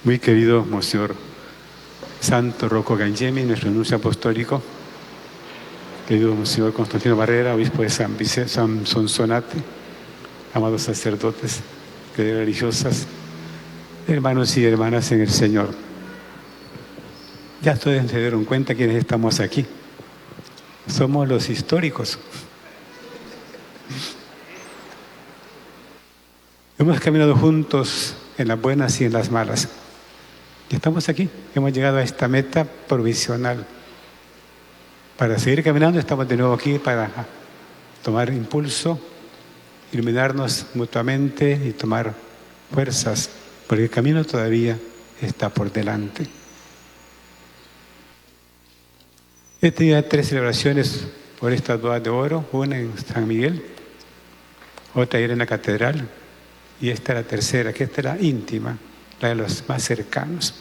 Muy querido Monseñor Santo Rocco Gangemi, nuestro nuncio apostólico, querido Monseñor Constantino Barrera, obispo de San Sonsonate, amados sacerdotes, queridas religiosas, hermanos y hermanas en el Señor. Ya ustedes se dieron cuenta quiénes estamos aquí. Somos los históricos. Hemos caminado juntos en las buenas y en las malas. Y estamos aquí, hemos llegado a esta meta provisional. Para seguir caminando estamos de nuevo aquí para tomar impulso, iluminarnos mutuamente y tomar fuerzas, porque el camino todavía está por delante. He tenido 3 celebraciones por estas bodas de oro, una en San Miguel, otra ayer en la catedral, y esta es la tercera, que esta es la íntima, la de los más cercanos.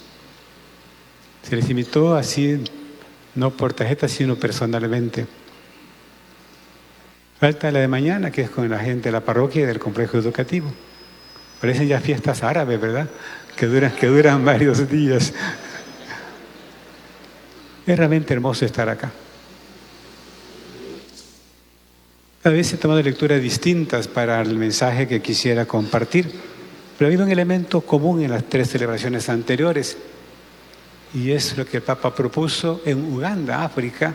Se les invitó así, no por tarjeta, sino personalmente. Falta la de mañana, que es con la gente de la parroquia y del complejo educativo. Parecen ya fiestas árabes, ¿verdad? Que duran varios días. Es realmente hermoso estar acá. Cada vez he tomado lecturas distintas para el mensaje que quisiera compartir, pero ha habido un elemento común en las 3 celebraciones anteriores, y es lo que el Papa propuso en Uganda, África.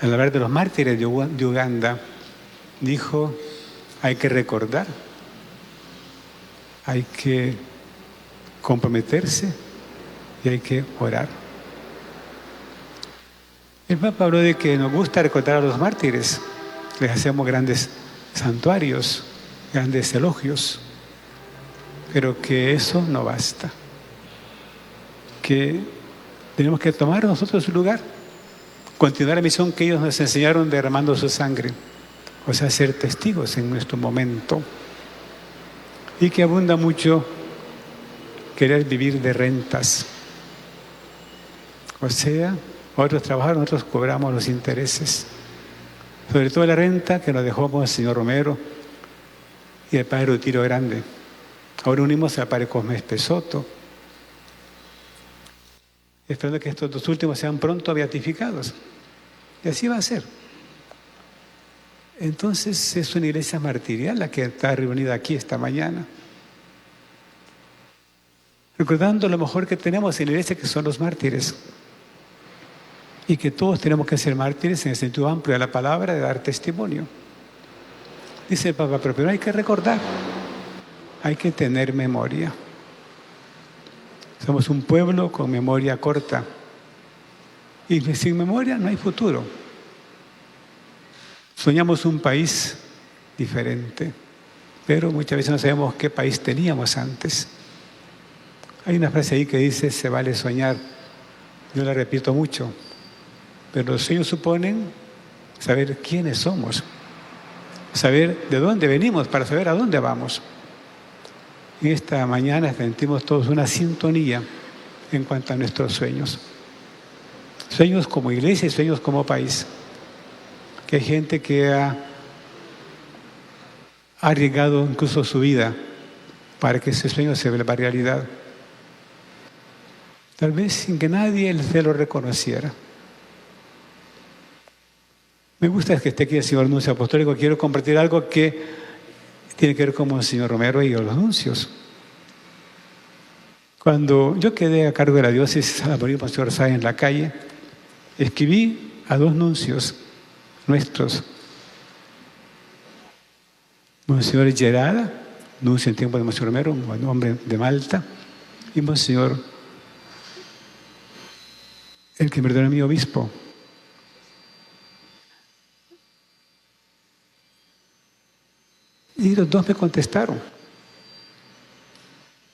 Al hablar de los mártires de Uganda, dijo: hay que recordar, hay que comprometerse y hay que orar. El Papa habló de que nos gusta recordar a los mártires, les hacemos grandes santuarios, grandes elogios, pero que eso no basta, que tenemos que tomar nosotros su lugar, continuar la misión que ellos nos enseñaron derramando su sangre, o sea, ser testigos en nuestro momento, y que abunda mucho querer vivir de rentas, o sea, otros trabajan, nosotros cobramos los intereses, sobre todo la renta que nos dejó el señor Romero y el padre Rutiro Grande. Ahora unimos al padre Cosme Espesoto, esperando que estos 2 últimos sean pronto beatificados. Y así va a ser. Entonces es una iglesia martirial la que está reunida aquí esta mañana, recordando lo mejor que tenemos en la iglesia, que son los mártires. Y que todos tenemos que ser mártires en el sentido amplio de la palabra, de dar testimonio. Dice el Papa, pero hay que recordar, hay que tener memoria. Somos un pueblo con memoria corta. Y sin memoria no hay futuro. Soñamos un país diferente, pero muchas veces no sabemos qué país teníamos antes. Hay una frase ahí que dice: se vale soñar. Yo la repito mucho. Pero los sueños suponen saber quiénes somos, saber de dónde venimos para saber a dónde vamos. Y esta mañana sentimos todos una sintonía en cuanto a nuestros sueños. Sueños como iglesia y sueños como país. Que hay gente que ha arriesgado incluso su vida para que ese sueño se vuelva realidad. Tal vez sin que nadie se lo reconociera. Me gusta que esté aquí el señor nuncio apostólico. Quiero compartir algo que tiene que ver con el señor Romero y los nuncios. Cuando yo quedé a cargo de la diócesis a morir Monseñor Sáenz en la calle, escribí a 2 nuncios nuestros. Monseñor Gerada, nuncio en tiempo de Monseñor Romero, un hombre de Malta, y Monseñor, el que me ordenó mi obispo. Y los 2 me contestaron.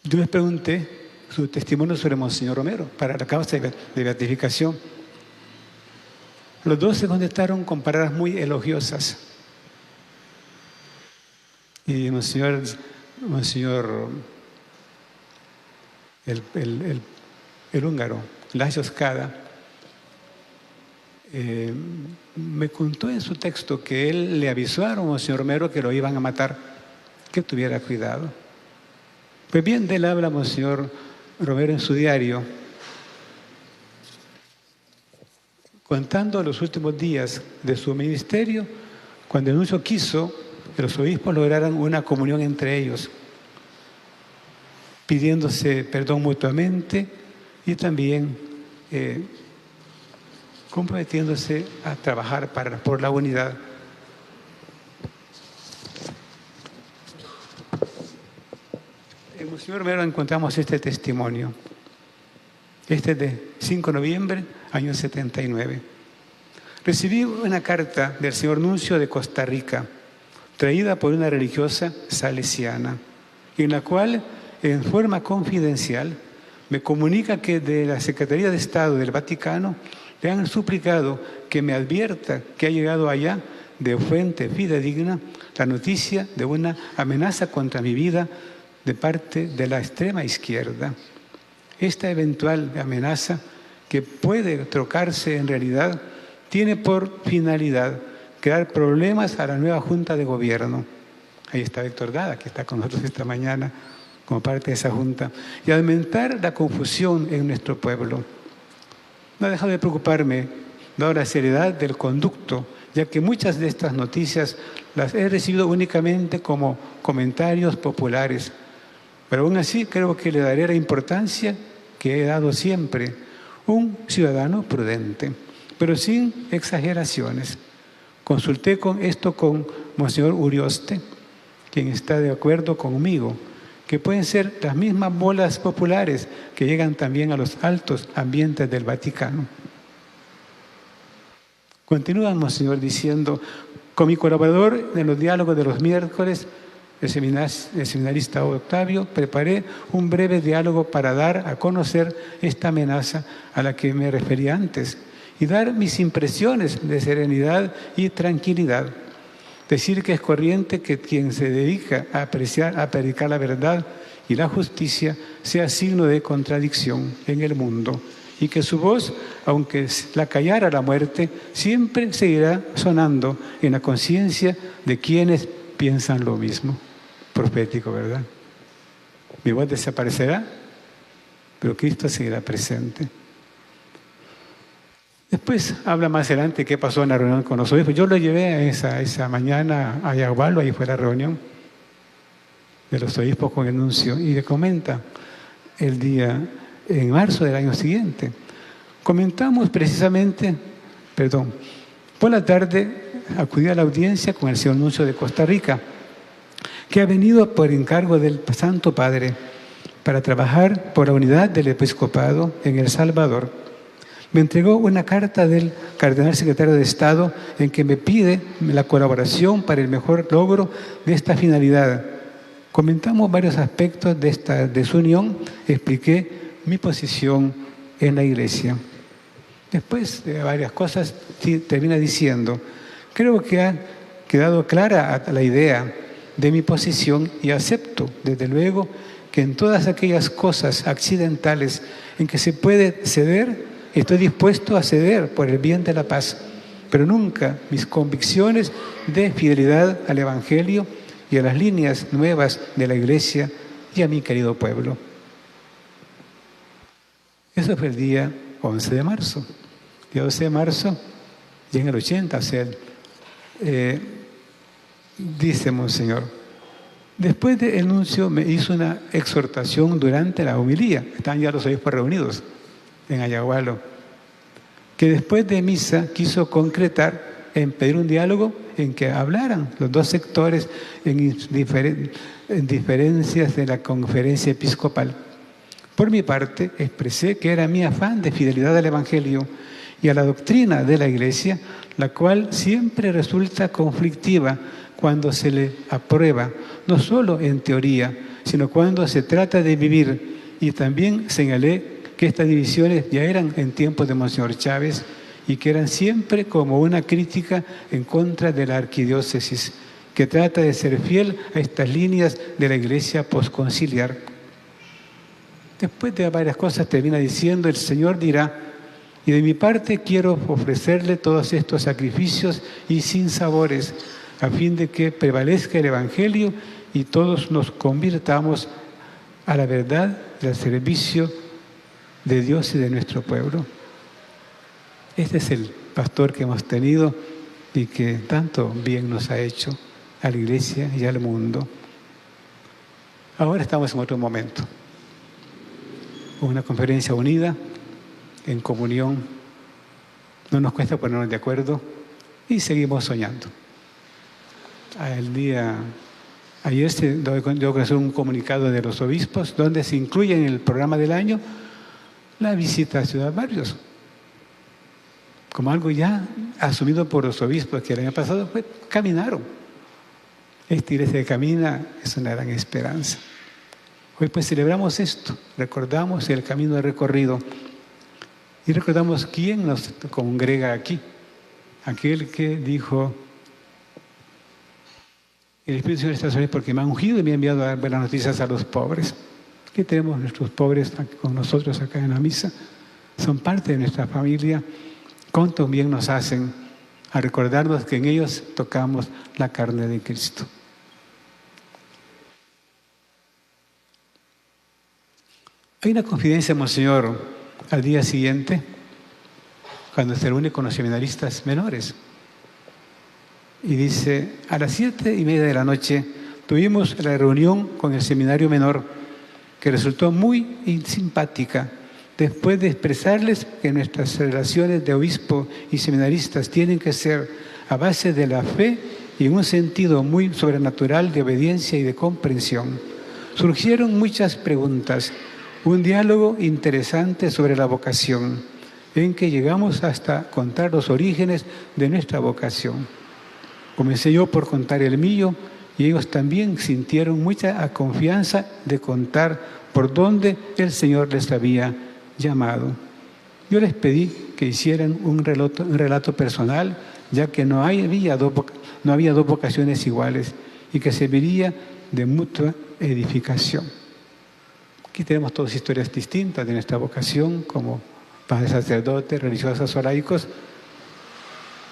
Yo les pregunté su testimonio sobre Monseñor Romero para la causa de beatificación. Los 2 se contestaron con palabras muy elogiosas. Y Monseñor el húngaro, Lajos Kada, me contó en su texto que él le avisó a Monseñor Romero que lo iban a matar, que tuviera cuidado. Pues bien, de él habla Monseñor Romero en su diario, contando los últimos días de su ministerio, cuando el nuncio quiso que los obispos lograran una comunión entre ellos, pidiéndose perdón mutuamente y también comprometiéndose a trabajar por la unidad. En Monseñor Romero encontramos este testimonio. Este es de 5 de noviembre, año 79. Recibí una carta del señor nuncio de Costa Rica, traída por una religiosa salesiana, en la cual, en forma confidencial, me comunica que de la Secretaría de Estado del Vaticano le han suplicado que me advierta que ha llegado allá de fuente fidedigna la noticia de una amenaza contra mi vida de parte de la extrema izquierda. Esta eventual amenaza, que puede trocarse en realidad, tiene por finalidad crear problemas a la nueva Junta de Gobierno. Ahí está Héctor Dada, que está con nosotros esta mañana como parte de esa Junta, y aumentar la confusión en nuestro pueblo. No ha dejado de preocuparme, dado la seriedad del conducto, ya que muchas de estas noticias las he recibido únicamente como comentarios populares. Pero aún así creo que le daré la importancia que he dado siempre, un ciudadano prudente, pero sin exageraciones. Consulté con esto con Monseñor Urioste, quien está de acuerdo conmigo, que pueden ser las mismas bolas populares que llegan también a los altos ambientes del Vaticano. Continúa Monseñor diciendo: con mi colaborador en los diálogos de los miércoles, el seminarista Octavio, preparé un breve diálogo para dar a conocer esta amenaza a la que me refería antes y dar mis impresiones de serenidad y tranquilidad. Decir que es corriente que quien se dedica a predicar la verdad y la justicia sea signo de contradicción en el mundo y que su voz, aunque la callara la muerte, siempre seguirá sonando en la conciencia de quienes piensan lo mismo. Profético, ¿verdad? Mi voz desaparecerá, pero Cristo seguirá presente. Después habla más adelante qué pasó en la reunión con los obispos. Yo lo llevé esa mañana a Yagualo, ahí fue la reunión de los obispos con el nuncio, y le comenta el día, en marzo del año siguiente. Comentamos precisamente, por la tarde acudí a la audiencia con el señor nuncio de Costa Rica, que ha venido por encargo del Santo Padre para trabajar por la unidad del episcopado en El Salvador. Me entregó una carta del cardenal secretario de Estado en que me pide la colaboración para el mejor logro de esta finalidad. Comentamos varios aspectos de su unión, expliqué mi posición en la Iglesia. Después de varias cosas, termina diciendo: creo que ha quedado clara la idea de mi posición y acepto, desde luego, que en todas aquellas cosas accidentales en que se puede ceder, estoy dispuesto a ceder por el bien de la paz, pero nunca mis convicciones de fidelidad al Evangelio y a las líneas nuevas de la Iglesia y a mi querido pueblo. Eso fue el día 11 de marzo. El día 12 de marzo, y en el 80, o sea, dice Monseñor: después del nuncio me hizo una exhortación durante la homilía. Están ya los obispos reunidos en Ayahualo, que después de misa quiso concretar en pedir un diálogo en que hablaran los dos sectores en diferencias de la conferencia episcopal. Por mi parte, expresé que era mi afán de fidelidad al Evangelio y a la doctrina de la Iglesia, la cual siempre resulta conflictiva cuando se le aprueba, no solo en teoría, sino cuando se trata de vivir. Y también señalé que estas divisiones ya eran en tiempos de Monseñor Chávez y que eran siempre como una crítica en contra de la arquidiócesis, que trata de ser fiel a estas líneas de la Iglesia posconciliar. Después de varias cosas termina diciendo: el Señor dirá, y de mi parte quiero ofrecerle todos estos sacrificios y sinsabores, a fin de que prevalezca el Evangelio y todos nos convirtamos a la verdad y al servicio de Dios y de nuestro pueblo. Este es el pastor que hemos tenido y que tanto bien nos ha hecho a la iglesia y al mundo. Ahora estamos en otro momento. Una conferencia unida, en comunión. No nos cuesta ponernos de acuerdo y seguimos soñando. Ayer se dio a conocer un comunicado de los obispos donde se incluye en el programa del año la visita a Ciudad Barrios, como algo ya asumido por los obispos que el año pasado caminaron. Esta iglesia que camina es una gran esperanza. Hoy pues celebramos esto, recordamos el camino recorrido y recordamos quién nos congrega aquí. Aquel que dijo: el Espíritu Señor está sobre mí porque me ha ungido y me ha enviado a dar buenas noticias a los pobres. Aquí tenemos nuestros pobres con nosotros acá en la misa. Son parte de nuestra familia. Cuánto bien nos hacen a recordarnos que en ellos tocamos la carne de Cristo. Hay una confidencia, Monseñor, al día siguiente, cuando se reúne con los seminaristas menores. Y dice: a las 7:30 de la noche tuvimos la reunión con el seminario menor, que resultó muy simpática. Después de expresarles que nuestras relaciones de obispo y seminaristas tienen que ser a base de la fe y en un sentido muy sobrenatural de obediencia y de comprensión, surgieron muchas preguntas, un diálogo interesante sobre la vocación, en que llegamos hasta contar los orígenes de nuestra vocación. Comencé yo por contar el mío y ellos también sintieron mucha confianza de contar por dónde el Señor les había llamado. Yo les pedí que hicieran un relato personal, ya que no había dos vocaciones iguales y que serviría de mutua edificación. Aquí tenemos todas historias distintas de nuestra vocación como padres sacerdotes, religiosos o laicos,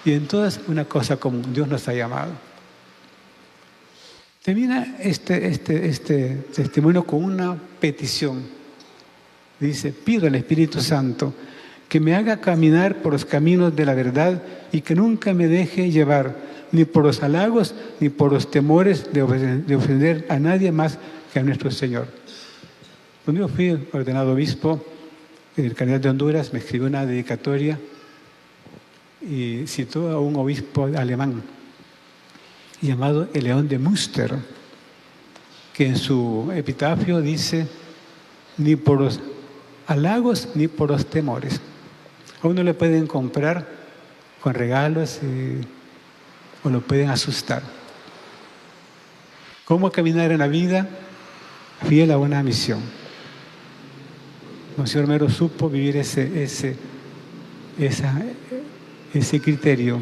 y en todas una cosa común: Dios nos ha llamado. Termina este testimonio con una petición. Dice: pido al Espíritu Santo que me haga caminar por los caminos de la verdad y que nunca me deje llevar ni por los halagos ni por los temores de ofender a nadie más que a nuestro Señor. Cuando yo fui ordenado obispo, el cardenal de Honduras me escribió una dedicatoria y citó a un obispo alemán llamado el León de Münster, que en su epitafio dice: ni por los halagos ni por los temores. A uno le pueden comprar con regalos o lo pueden asustar. ¿Cómo caminar en la vida fiel a una misión? Monseñor Mero supo vivir ese criterio.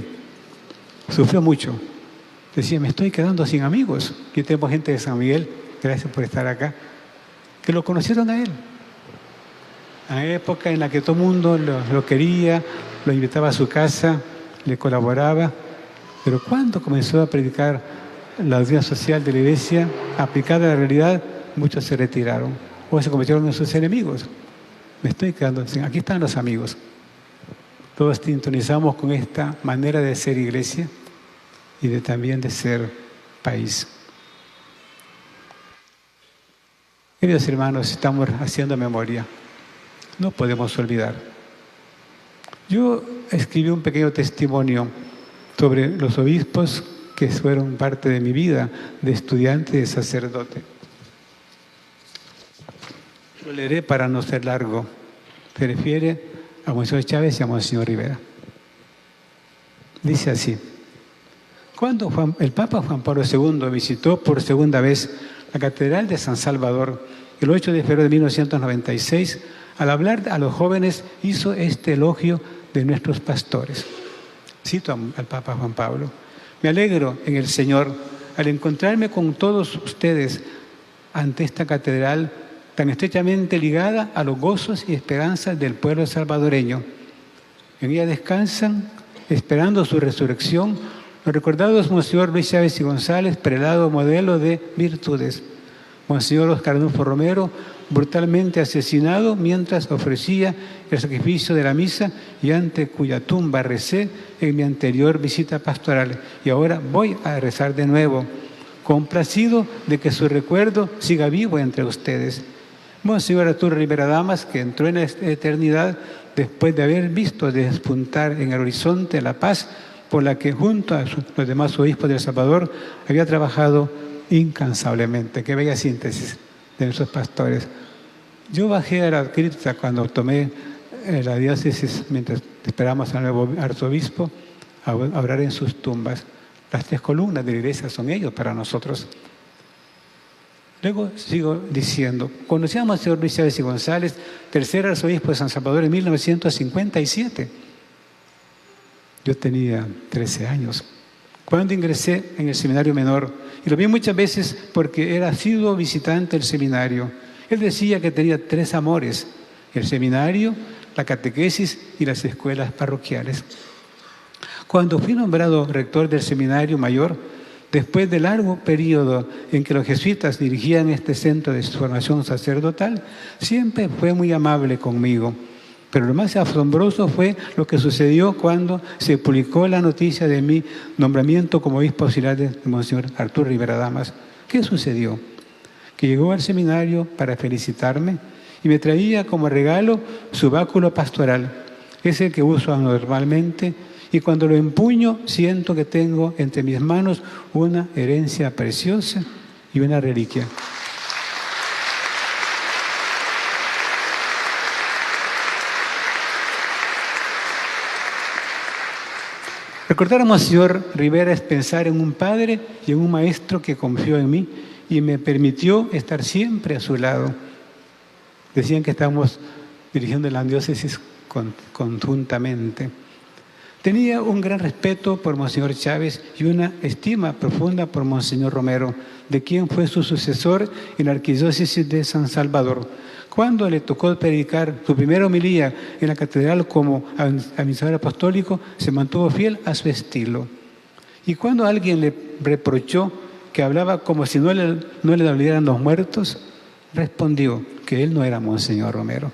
Sufrió mucho. Decía: me estoy quedando sin amigos. Aquí tenemos gente de San Miguel, gracias por estar acá, que lo conocieron a él. A la época en la que todo el mundo lo quería, lo invitaba a su casa, le colaboraba. Pero cuando comenzó a predicar la doctrina social de la Iglesia, aplicada a la realidad, muchos se retiraron o se convirtieron en sus enemigos. Me estoy quedando sin. Aquí están los amigos. Todos sintonizamos con esta manera de ser iglesia y también de ser país. Queridos hermanos, estamos haciendo memoria. No podemos olvidar. Yo escribí un pequeño testimonio sobre los obispos que fueron parte de mi vida de estudiante y de sacerdote. Lo leeré para no ser largo. Se refiere a Monseñor Chávez y a Monseñor Rivera. Dice así: cuando el Papa Juan Pablo II visitó por segunda vez la Catedral de San Salvador el 8 de febrero de 1996, al hablar a los jóvenes hizo este elogio de nuestros pastores. Cito al Papa Juan Pablo: me alegro en el Señor al encontrarme con todos ustedes ante esta catedral tan estrechamente ligada a los gozos y esperanzas del pueblo salvadoreño. En ella descansan, esperando su resurrección, los recordados Monseñor Luis Chávez y González, prelado modelo de virtudes, Monseñor Óscar Arnulfo Romero, brutalmente asesinado mientras ofrecía el sacrificio de la misa y ante cuya tumba recé en mi anterior visita pastoral. Y ahora voy a rezar de nuevo, complacido de que su recuerdo siga vivo entre ustedes. Monseñor Arturo Rivera Damas, que entró en la eternidad después de haber visto despuntar en el horizonte la paz por la que junto a los demás obispos de El Salvador había trabajado incansablemente. Qué bella síntesis de nuestros pastores. Yo bajé a la cripta cuando tomé la diócesis, mientras esperamos al nuevo arzobispo, a orar en sus tumbas. Las 3 columnas de la iglesia son ellos para nosotros. Luego sigo diciendo, conocíamos al señor Luis Chávez y González, tercer arzobispo de San Salvador en 1957. Yo tenía 13 años cuando ingresé en el seminario menor, y lo vi muchas veces porque era asiduo visitante del seminario. Él decía que tenía 3 amores: el seminario, la catequesis y las escuelas parroquiales. Cuando fui nombrado rector del seminario mayor, después del largo periodo en que los jesuitas dirigían este centro de formación sacerdotal, siempre fue muy amable conmigo. Pero lo más asombroso fue lo que sucedió cuando se publicó la noticia de mi nombramiento como obispo auxiliar de Monseñor Arturo Rivera Damas. ¿Qué sucedió? Que llegó al seminario para felicitarme y me traía como regalo su báculo pastoral, ese que uso normalmente, y cuando lo empuño siento que tengo entre mis manos una herencia preciosa y una reliquia. Recordar a Monseñor Rivera es pensar en un padre y en un maestro que confió en mí y me permitió estar siempre a su lado. Decían que estábamos dirigiendo la diócesis conjuntamente. Tenía un gran respeto por Monseñor Chávez y una estima profunda por Monseñor Romero, de quien fue su sucesor en la arquidiócesis de San Salvador. Cuando le tocó predicar su primera homilía en la catedral como administrador apostólico, se mantuvo fiel a su estilo. Y cuando alguien le reprochó que hablaba como si no le dolieran los muertos, respondió que él no era Monseñor Romero.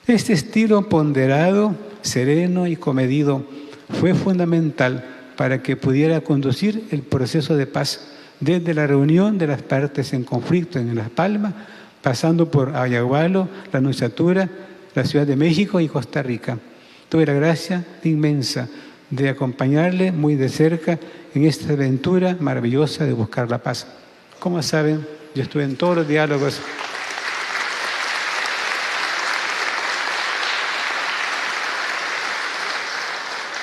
Este estilo ponderado, sereno y comedido fue fundamental para que pudiera conducir el proceso de paz desde la reunión de las partes en conflicto en Las Palmas, pasando por Ayagualo, la Nunciatura, la Ciudad de México y Costa Rica. Tuve la gracia inmensa de acompañarle muy de cerca en esta aventura maravillosa de buscar la paz. Como saben, yo estuve en todos los diálogos.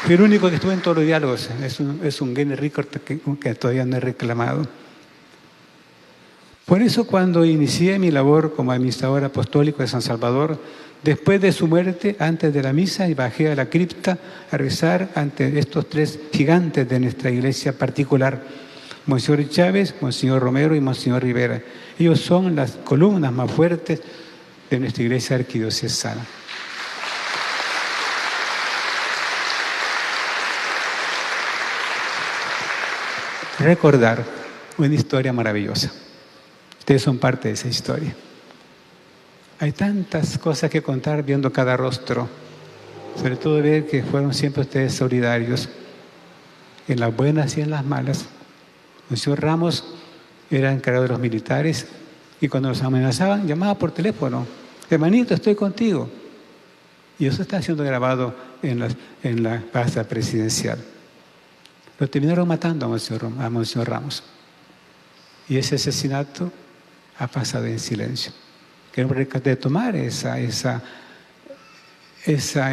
Fui el único que estuve en todos los diálogos. Es un Guinness Record que todavía no he reclamado. Por eso, cuando inicié mi labor como administrador apostólico de San Salvador, después de su muerte, antes de la misa, y bajé a la cripta a rezar ante estos 3 gigantes de nuestra iglesia particular, Monseñor Chávez, Monseñor Romero y Monseñor Rivera. Ellos son las columnas más fuertes de nuestra iglesia arquidiocesana. Recordar una historia maravillosa. Ustedes son parte de esa historia. Hay tantas cosas que contar viendo cada rostro, sobre todo ver que fueron siempre ustedes solidarios, en las buenas y en las malas. El señor Ramos era encargado de los militares y cuando nos amenazaban llamaba por teléfono: hermanito, estoy contigo. Y eso está siendo grabado en la plaza presidencial. Lo terminaron matando a Monseñor Ramos. Y ese asesinato ha pasado en silencio. Queremos retomar esa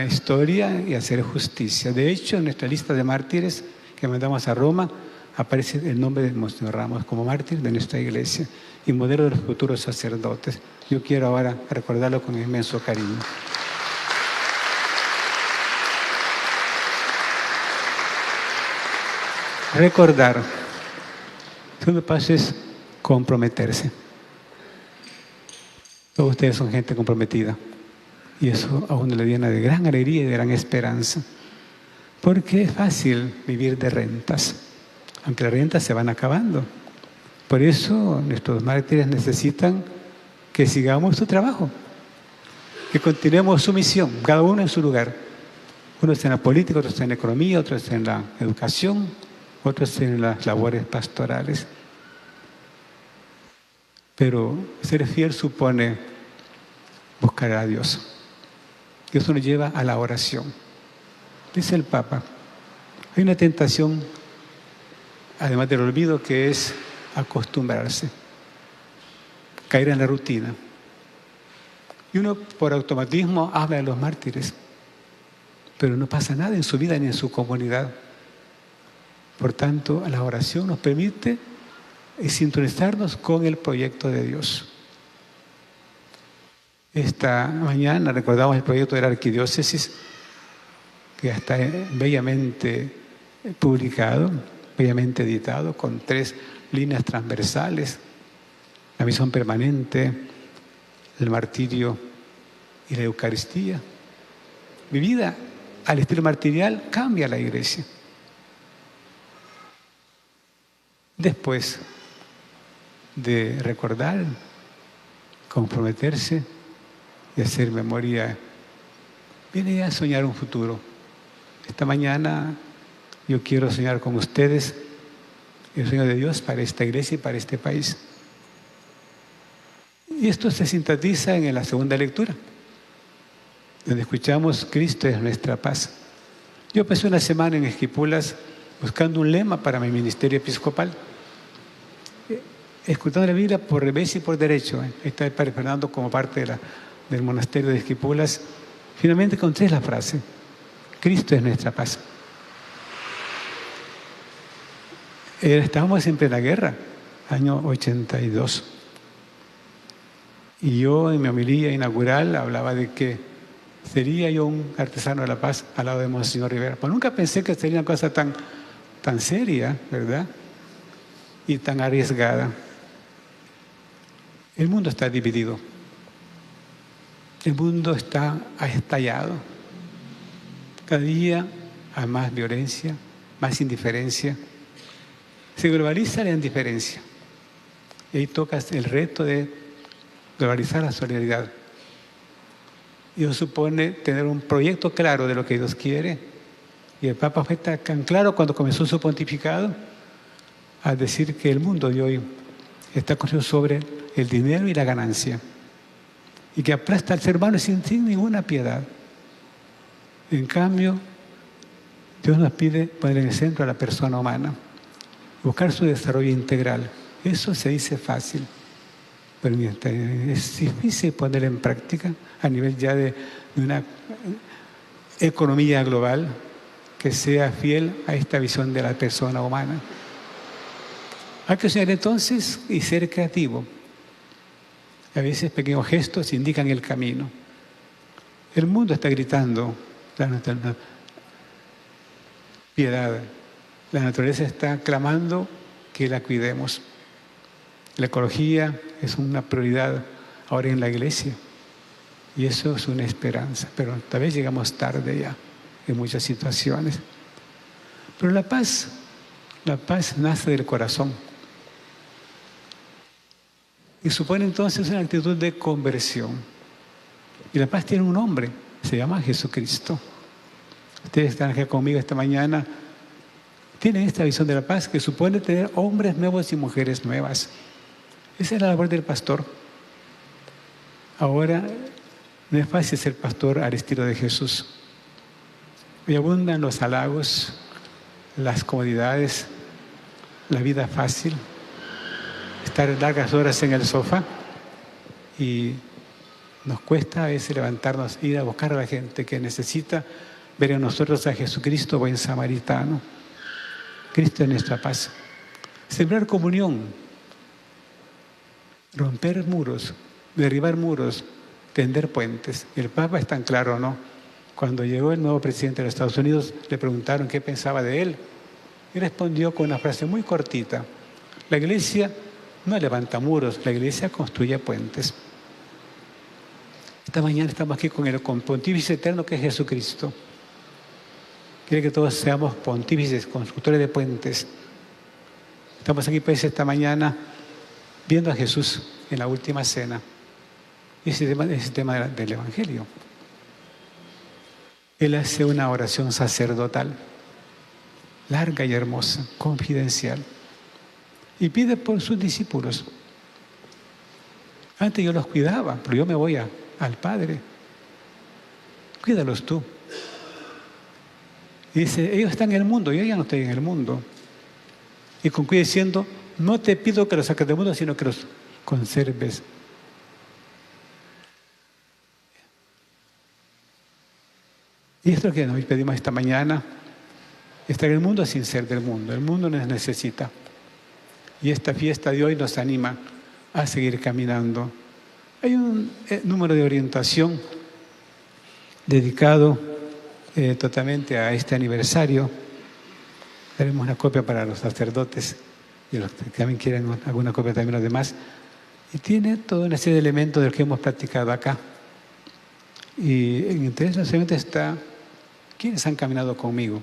historia y hacer justicia. De hecho, en nuestra lista de mártires que mandamos a Roma, aparece el nombre de Monseñor Ramos como mártir de nuestra iglesia y modelo de los futuros sacerdotes. Yo quiero ahora recordarlo con inmenso cariño. Recordar. El segundo paso es comprometerse. Todos ustedes son gente comprometida y eso a uno le llena de gran alegría y de gran esperanza, porque es fácil vivir de rentas, aunque las rentas se van acabando, Por eso nuestros mártires necesitan que sigamos su trabajo, que continuemos su misión, cada uno en su lugar. Uno está en la política, otro está en la economía, otro está en la educación, otro está en las labores pastorales. Pero ser fiel supone buscar a Dios. Y eso nos lleva a la oración. Dice el Papa, hay una tentación, además del olvido, que es acostumbrarse, caer en la rutina. Y uno por automatismo habla de los mártires, pero no pasa nada en su vida ni en su comunidad. Por tanto, la oración nos permite sintonizarnos con el proyecto de Dios. Esta mañana recordamos el proyecto de la arquidiócesis, que ya está bellamente publicado, bellamente editado, con 3 líneas transversales: la misión permanente, el martirio y la Eucaristía. Vivida al estilo martirial cambia la Iglesia. Después de recordar, comprometerse y hacer memoria, viene a soñar un futuro. Esta mañana yo quiero soñar con ustedes el sueño de Dios para esta iglesia y para este país. Y esto se sintetiza en la segunda lectura, donde escuchamos: Cristo es nuestra paz. Yo pasé una semana en Esquipulas buscando un lema para mi ministerio episcopal, escrutando la Biblia por revés y por derecho. Ahí está el Padre Fernando como parte del monasterio de Esquipulas. Finalmente encontré la frase: Cristo es nuestra paz. Estábamos en plena guerra, año 82. Y yo en mi homilía inaugural hablaba de que sería yo un artesano de la paz al lado de Monseñor Rivera. Pues nunca pensé que sería una cosa tan seria, ¿verdad? Y tan arriesgada. El mundo está dividido. El mundo ha estallado. Cada día hay más violencia, más indiferencia. Se globaliza la indiferencia. Y ahí tocas el reto de globalizar la solidaridad. Y eso supone tener un proyecto claro de lo que Dios quiere. Y el Papa fue tan claro cuando comenzó su pontificado al decir que el mundo de hoy está construido sobre el dinero y la ganancia, y que aplasta al ser humano sin ninguna piedad. En cambio, Dios nos pide poner en el centro a la persona humana, buscar su desarrollo integral. Eso se dice fácil, pero es difícil ponerlo en práctica a nivel ya de una economía global que sea fiel a esta visión de la persona humana. Hay que soñar entonces y ser creativo. A veces pequeños gestos indican el camino. El mundo está gritando la piedad. La naturaleza está clamando que la cuidemos. La ecología es una prioridad ahora en la iglesia. Y eso es una esperanza. Pero tal vez llegamos tarde ya en muchas situaciones. Pero la paz nace del corazón. Y supone entonces una actitud de conversión. Y la paz tiene un nombre, se llama Jesucristo. Ustedes están aquí conmigo esta mañana, tienen esta visión de la paz que supone tener hombres nuevos y mujeres nuevas. Esa es la labor del pastor. Ahora no es fácil ser pastor al estilo de Jesús. Hoy abundan los halagos, las comodidades, la vida fácil, estar largas horas en el sofá, y nos cuesta a veces levantarnos, ir a buscar a la gente que necesita ver en nosotros a Jesucristo, buen samaritano. Cristo es nuestra paz. Sembrar comunión, romper muros, derribar muros, tender puentes. El Papa es tan claro, ¿no? Cuando llegó el nuevo presidente de los Estados Unidos, le preguntaron qué pensaba de él, y respondió con una frase muy cortita: la Iglesia no levanta muros, la Iglesia construye puentes. Esta mañana estamos aquí con el pontífice eterno que es Jesucristo. Quiere que todos seamos pontífices, constructores de puentes. Estamos aquí pues esta mañana viendo a Jesús en la última cena. Ese es el tema del Evangelio. Él hace una oración sacerdotal, larga y hermosa, confidencial, y pide por sus discípulos. Antes yo los cuidaba, pero yo me voy al Padre. Cuídalos tú. Y dice, ellos están en el mundo, yo ya no estoy en el mundo. Y concluye diciendo, no te pido que los saques del mundo, sino que los conserves. Y esto es lo que nos pedimos esta mañana, estar en el mundo sin ser del mundo. El mundo nos necesita. Y esta fiesta de hoy nos anima a seguir caminando. Hay un número de orientación dedicado totalmente a este aniversario. Tenemos una copia para los sacerdotes y los que también quieren alguna copia también los demás. Y tiene toda una serie de elementos de los que hemos practicado acá. Y entre esos elementos está ¿quiénes han caminado conmigo?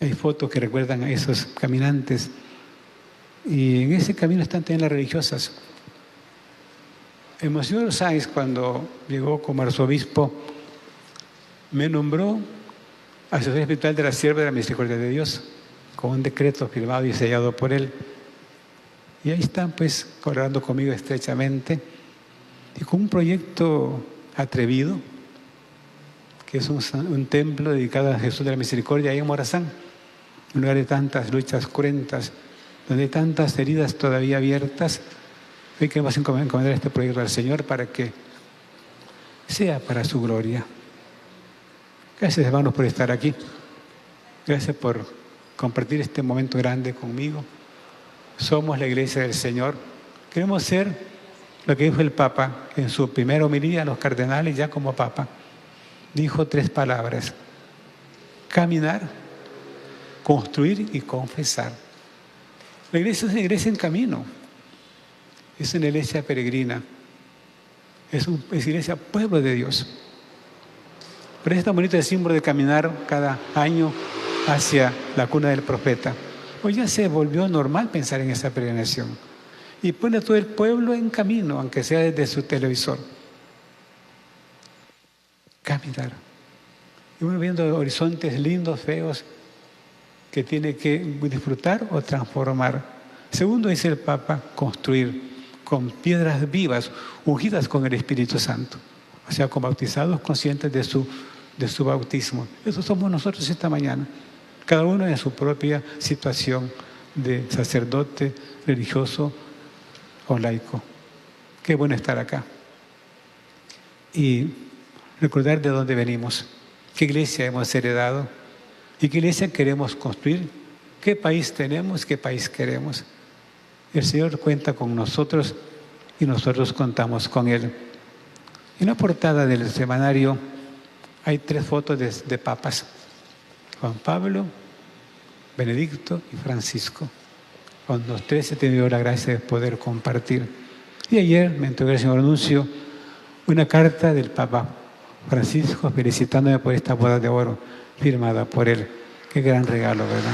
Hay fotos que recuerdan a esos caminantes. Y en ese camino están también las religiosas. El Monseñor Sáenz, cuando llegó como arzobispo, me nombró asesor espiritual de la Sierva de la Misericordia de Dios, con un decreto firmado y sellado por él. Y ahí están, pues, colaborando conmigo estrechamente, y con un proyecto atrevido, que es un templo dedicado a Jesús de la Misericordia, ahí en Morazán, un lugar de tantas luchas cruentas, donde hay tantas heridas todavía abiertas. Hoy queremos encomendar este proyecto al Señor para que sea para su gloria. Gracias, hermanos, por estar aquí. Gracias por compartir este momento grande conmigo. Somos la Iglesia del Señor. Queremos ser lo que dijo el Papa en su primera homilía a los cardenales, ya como Papa. Dijo 3 palabras: caminar, construir y confesar. La iglesia es una iglesia en camino, es una iglesia peregrina, es iglesia pueblo de Dios. Pero es tan bonito el símbolo de caminar cada año hacia la cuna del profeta. Hoy ya se volvió normal pensar en esa peregrinación y pone a todo el pueblo en camino, aunque sea desde su televisor. Caminar. Y uno viendo horizontes lindos, feos, que tiene que disfrutar o transformar. Segundo, dice el Papa, construir con piedras vivas, ungidas con el Espíritu Santo. O sea, con bautizados conscientes de su bautismo. Eso somos nosotros esta mañana. Cada uno en su propia situación de sacerdote, religioso o laico. Qué bueno estar acá. Y recordar de dónde venimos, qué iglesia hemos heredado y qué iglesia queremos construir, qué país tenemos, qué país queremos. El Señor cuenta con nosotros y nosotros contamos con Él. En la portada del semanario hay 3 fotos de papas: Juan Pablo, Benedicto y Francisco. Con los 3 he tenido la gracia de poder compartir. Y ayer me entregó el señor Anuncio una carta del Papa Francisco felicitándome por esta boda de oro firmada por él. Qué gran regalo, ¿verdad?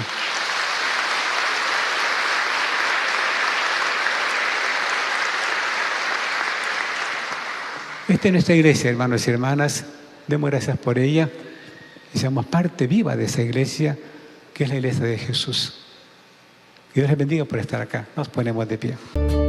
Esta es nuestra iglesia, hermanos y hermanas. Demos gracias por ella y seamos parte viva de esa iglesia que es la iglesia de Jesús. Que Dios les bendiga por estar acá. Nos ponemos de pie.